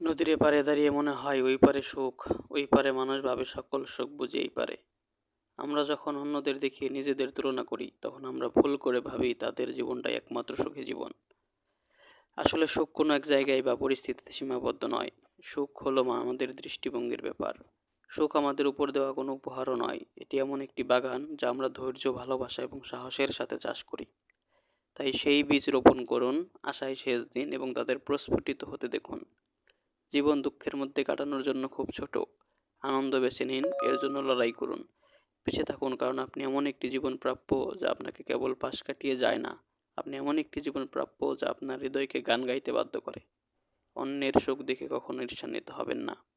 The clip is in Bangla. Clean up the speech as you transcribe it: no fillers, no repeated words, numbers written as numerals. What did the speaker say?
নদীর এপারে দাঁড়িয়ে মনে হয় ওই পারে সুখ, ওই পারে মানুষ ভাবে সকল সুখ বুঝি এই পারে। আমরা যখন অন্যদের দেখিয়ে নিজেদের তুলনা করি তখন আমরা ভুল করে ভাবি তাদের জীবনটাই একমাত্র সুখী জীবন। আসলে সুখ কোনো এক জায়গায় বা পরিস্থিতিতে সীমাবদ্ধ নয়। সুখ হলো আমাদের দৃষ্টিভঙ্গির ব্যাপার। সুখ আমাদের উপর দেওয়া কোনো উপহারও নয়, এটি এমন একটি বাগান যা আমরা ধৈর্য, ভালোবাসা এবং সাহসের সাথে চাষ করি। তাই সেই বীজ রোপণ করুন, আশায় সেচ দিন এবং তাদের প্রস্ফুটিত হতে দেখুন। জীবন দুঃখের মধ্যে কাটানোর জন্য খুব ছোট। আনন্দ বেছে নিন, এর জন্য লড়াই করুন। পিছে থাকুন, কারণ আপনি এমন একটি জীবন প্রাপ্য যা আপনাকে কেবল পাশ কাটিয়ে যায় না। আপনি এমন একটি জীবন প্রাপ্য যা আপনার হৃদয়কে গান গাইতে বাধ্য করে। অন্যের সুখ দেখে কখনো ঈর্ষান্বিত হবেন না।